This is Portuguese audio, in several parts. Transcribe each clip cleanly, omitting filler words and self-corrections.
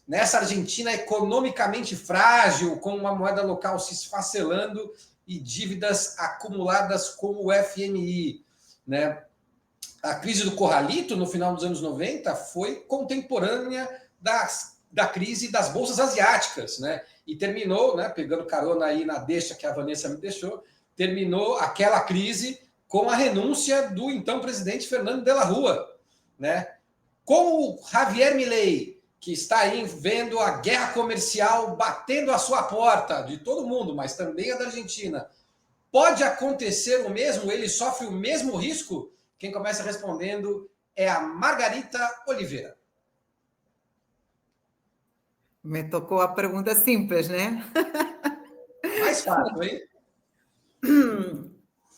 Nessa Argentina economicamente frágil, com uma moeda local se esfacelando e dívidas acumuladas com o FMI, né? A crise do Corralito, no final dos anos 90, foi contemporânea da crise das bolsas asiáticas, né? E terminou, né, pegando carona aí na deixa que a Vanessa me deixou, terminou aquela crise com a renúncia do então presidente Fernando de la Rúa, né? Com o Javier Milei, que está aí vendo a guerra comercial batendo a sua porta, de todo mundo, mas também a da Argentina, pode acontecer o mesmo? Ele sofre o mesmo risco? Quem começa respondendo é a Margarita Oliveira. Me tocou a pergunta simples, né? Mais fácil, hein?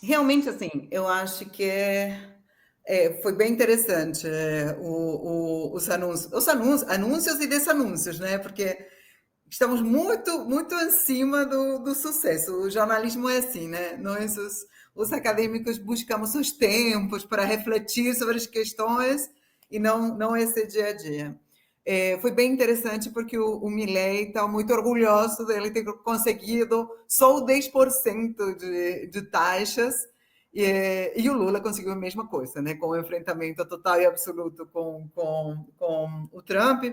Realmente, assim, eu acho que foi bem interessante anúncios e desanúncios, né? Porque estamos muito acima do sucesso. O jornalismo é assim, né? Nós, os acadêmicos, buscamos os tempos para refletir sobre as questões e não esse dia a dia. Foi bem interessante porque o Milei está muito orgulhoso dele ter conseguido só o 10% de taxas e o Lula conseguiu a mesma coisa, né? Com o enfrentamento total e absoluto com o Trump.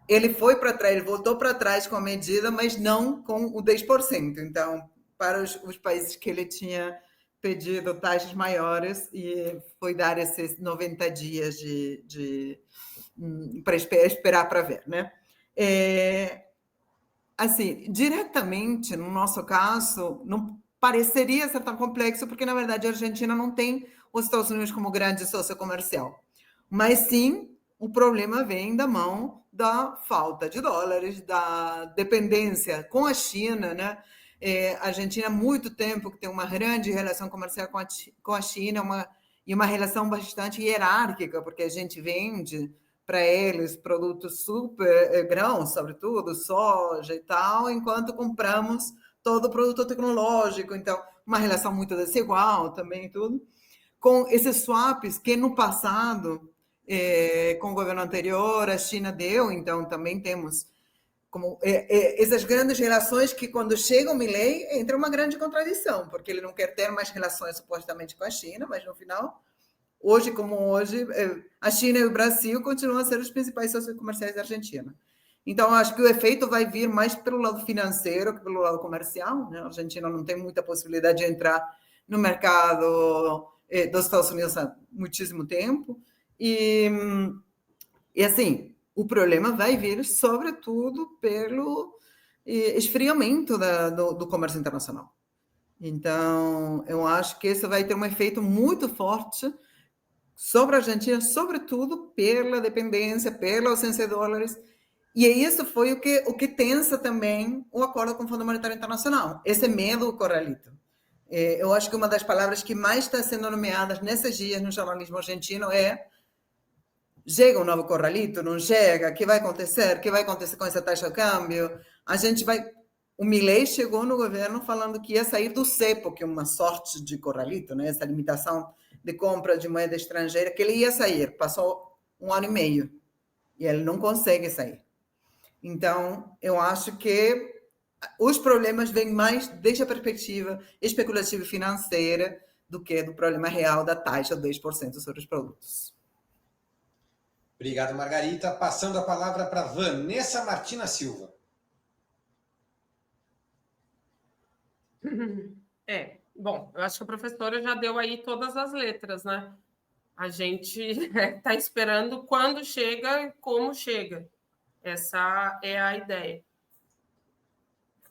Ele foi para trás, ele voltou para trás com a medida, mas não com o 10%. Então, para os países que ele tinha pedido taxas maiores, e foi dar esses 90 dias para esperar para ver, né? Assim, diretamente, no nosso caso, não pareceria ser tão complexo, porque, na verdade, a Argentina não tem os Estados Unidos como grande sócio comercial. Mas, sim, o problema vem da mão da falta de dólares, da dependência com a China, né? A Argentina há muito tempo que tem uma grande relação comercial com a China, e uma relação bastante hierárquica, porque a gente vende para eles produtos super grãos, sobretudo soja e tal, enquanto compramos todo o produto tecnológico. Então, uma relação muito desigual também e tudo. Com esses swaps que no passado, com o governo anterior, a China deu, então também temos como essas grandes relações que, quando chega o Milei, entra uma grande contradição, porque ele não quer ter mais relações supostamente com a China, mas no final, hoje como hoje, a China e o Brasil continuam a ser os principais sócios comerciais da Argentina. Então, acho que o efeito vai vir mais pelo lado financeiro que pelo lado comercial, né? A Argentina não tem muita possibilidade de entrar no mercado dos Estados Unidos há muitíssimo tempo. E assim, o problema vai vir, sobretudo, pelo esfriamento do comércio internacional. Então, eu acho que isso vai ter um efeito muito forte sobre a Argentina, sobretudo pela dependência, pela ausência de dólares. E isso foi o que tensa também o acordo com o Fundo Monetário Internacional, esse medo do corralito. Eu acho que uma das palavras que mais está sendo nomeadas nesses dias no jornalismo argentino é: chega um novo corralito? Não chega? O que vai acontecer? O que vai acontecer com essa taxa de câmbio? A gente vai... O Milei chegou no governo falando que ia sair do cepo, que é uma sorte de corralito, né? Essa limitação de compra de moeda estrangeira, que ele ia sair. Passou 1 ano e meio e ele não consegue sair. Então, eu acho que os problemas vêm mais desde a perspectiva especulativa e financeira do que do problema real da taxa de 10% sobre os produtos. Obrigado, Margarita. Passando a palavra para Vanessa Martina Silva. Bom, eu acho que a professora já deu aí todas as letras, né? A gente está esperando quando chega e como chega. Essa é a ideia.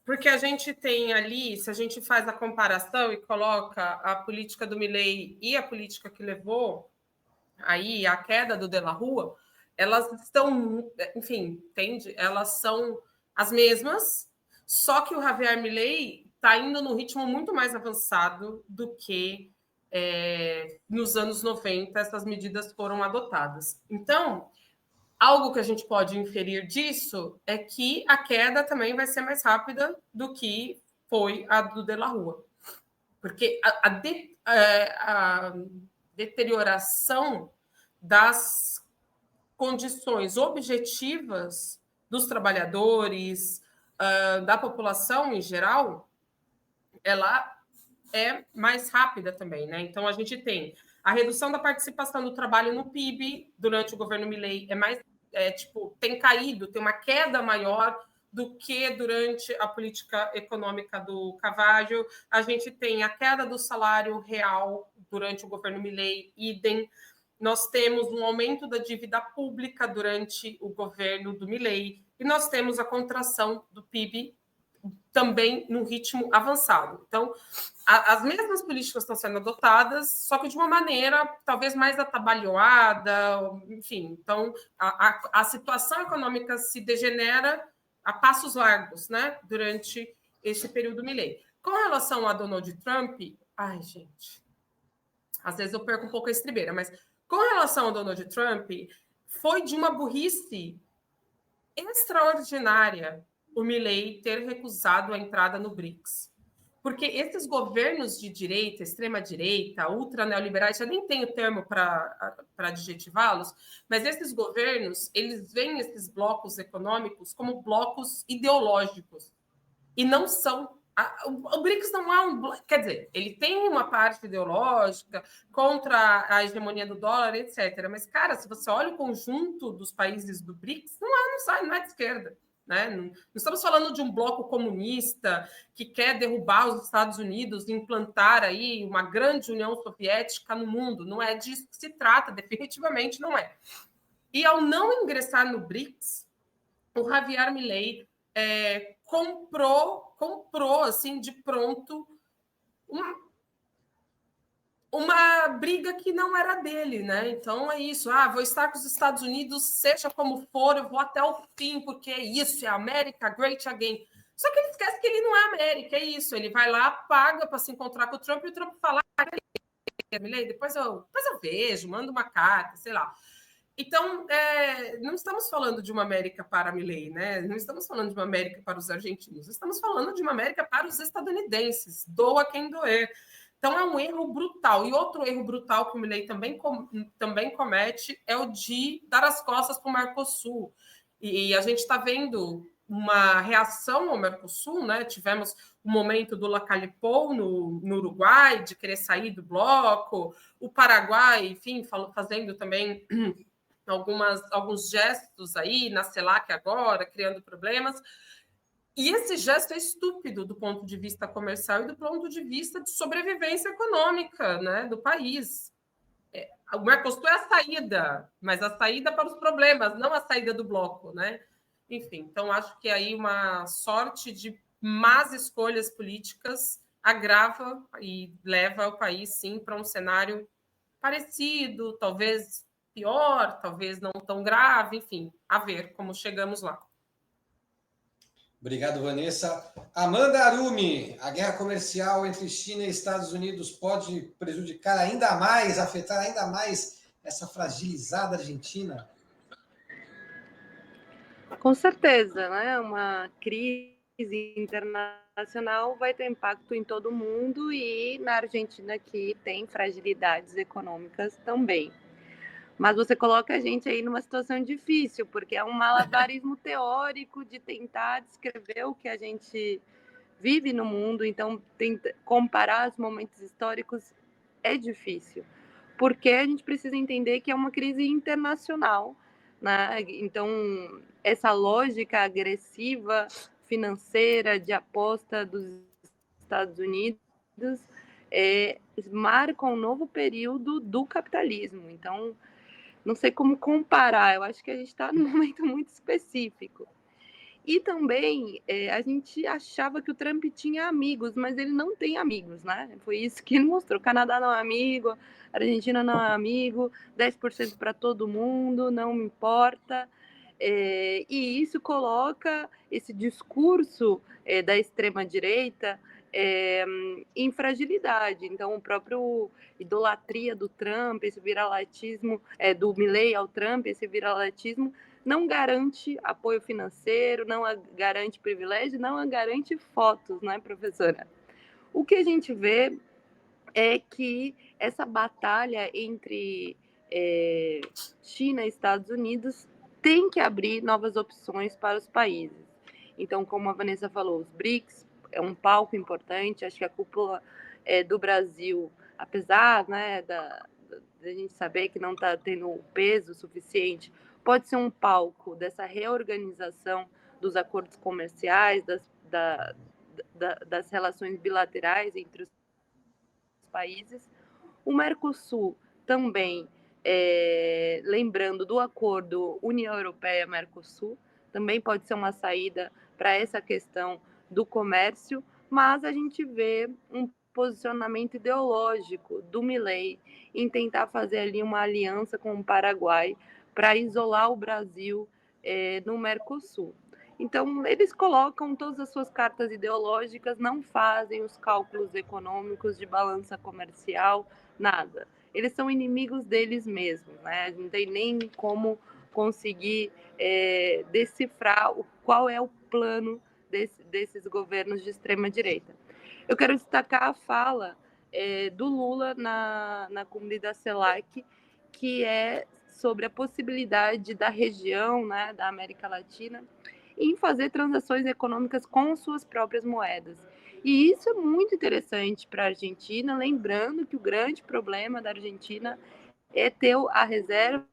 Porque a gente tem ali, se a gente faz a comparação e coloca a política do Milei e a política que levou aí a queda do De la Rúa, elas estão, enfim, entende? Elas são as mesmas, só que o Javier Milei está indo num ritmo muito mais avançado do que nos anos 90 essas medidas foram adotadas. Então, algo que a gente pode inferir disso é que a queda também vai ser mais rápida do que foi a do De la Rúa. Porque a deterioração das condições objetivas dos trabalhadores, da população em geral, ela é mais rápida também, né? Então, a gente tem a redução da participação do trabalho no PIB durante o governo Milei tem caído, tem uma queda maior do que durante a política econômica do Carvalho. A gente tem a queda do salário real durante o governo Milei, idem. Nós temos um aumento da dívida pública durante o governo do Milei e nós temos a contração do PIB também num ritmo avançado. Então, as mesmas políticas estão sendo adotadas, só que de uma maneira talvez mais atabalhoada, enfim. Então, a situação econômica se degenera a passos largos, né, durante esse período Milei. Com relação a Donald Trump, ai, gente, às vezes eu perco um pouco a estribeira, mas com relação a Donald Trump, foi de uma burrice extraordinária o Milei ter recusado a entrada no BRICS. Porque esses governos de direita, extrema-direita, ultra-neoliberais, já nem tenho termo para adjetivá-los, mas esses governos, eles veem esses blocos econômicos como blocos ideológicos. E não são... O BRICS não é um bloco... Quer dizer, ele tem uma parte ideológica contra a hegemonia do dólar, etc. Mas, cara, se você olha o conjunto dos países do BRICS, não é de esquerda. Né? Não estamos falando de um bloco comunista que quer derrubar os Estados Unidos e implantar aí uma grande União Soviética no mundo. Não é disso que se trata, definitivamente não é. E ao não ingressar no BRICS, o Javier Milei comprou assim de pronto uma briga que não era dele, né? Então é isso. Vou estar com os Estados Unidos, seja como for, eu vou até o fim, porque é isso, é América Great Again. Só que ele esquece que ele não é América, é isso. Ele vai lá, paga para se encontrar com o Trump e o Trump fala: depois eu vejo, mando uma carta, sei lá. Então, não estamos falando de uma América para Milei, né? Não estamos falando de uma América para os argentinos, estamos falando de uma América para os estadunidenses. Doa quem doer. Então, é um erro brutal. E outro erro brutal que o Milei também comete é o de dar as costas para o Mercosul. E a gente está vendo uma reação ao Mercosul, né? Tivemos o momento do Lacalipou no Uruguai, de querer sair do bloco, o Paraguai, enfim, fazendo também alguns gestos aí, na CELAC agora, criando problemas. E esse gesto é estúpido do ponto de vista comercial e do ponto de vista de sobrevivência econômica, né, do país. O Mercosul é a saída, mas a saída para os problemas, não a saída do bloco, né? Enfim, então acho que aí uma sorte de más escolhas políticas agrava e leva o país, sim, para um cenário parecido, talvez pior, talvez não tão grave, enfim, a ver como chegamos lá. Obrigado, Vanessa. Amanda Arumi, a guerra comercial entre China e Estados Unidos pode prejudicar ainda mais, afetar ainda mais essa fragilizada Argentina? Com certeza, né? Uma crise internacional vai ter impacto em todo mundo e na Argentina que tem fragilidades econômicas também. Mas você coloca a gente aí numa situação difícil, porque é um malabarismo teórico de tentar descrever o que a gente vive no mundo, então comparar os momentos históricos é difícil, porque a gente precisa entender que é uma crise internacional, né? Então, essa lógica agressiva financeira de aposta dos Estados Unidos marca um novo período do capitalismo. Então, não sei como comparar, eu acho que a gente está num momento muito específico. E também a gente achava que o Trump tinha amigos, mas ele não tem amigos, né? Foi isso que ele mostrou. O Canadá não é amigo, a Argentina não é amigo, 10% para todo mundo, não me importa. E isso coloca esse discurso da extrema-direita em fragilidade. Então, o próprio idolatria do Trump, esse viralatismo do Milei ao Trump, esse viralatismo não garante apoio financeiro, não garante privilégio, não garante fotos, né, professora? O que a gente vê é que essa batalha entre China e Estados Unidos tem que abrir novas opções para os países. Então, como a Vanessa falou, os BRICS é um palco importante, acho que a cúpula do Brasil, apesar, né, da gente saber que não está tendo o peso suficiente, pode ser um palco dessa reorganização dos acordos comerciais, das relações bilaterais entre os países. O Mercosul também, lembrando do acordo União Europeia-Mercosul, também pode ser uma saída para essa questão do comércio, mas a gente vê um posicionamento ideológico do Milei em tentar fazer ali uma aliança com o Paraguai para isolar o Brasil no Mercosul. Então, eles colocam todas as suas cartas ideológicas, não fazem os cálculos econômicos de balança comercial, nada. Eles são inimigos deles mesmos, né? Não tem nem como conseguir decifrar qual é o plano desses governos de extrema-direita. Eu quero destacar a fala do Lula na comunidade CELAC, que é sobre a possibilidade da região, né, da América Latina, em fazer transações econômicas com suas próprias moedas. E isso é muito interessante para a Argentina, lembrando que o grande problema da Argentina é ter a reserva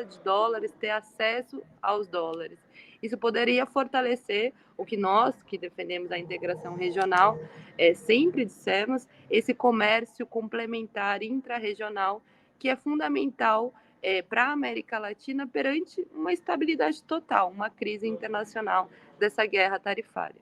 de dólares, ter acesso aos dólares. Isso poderia fortalecer o que nós, que defendemos a integração regional, sempre dissemos, esse comércio complementar intra-regional, que é fundamental para a América Latina perante uma estabilidade total, uma crise internacional dessa guerra tarifária.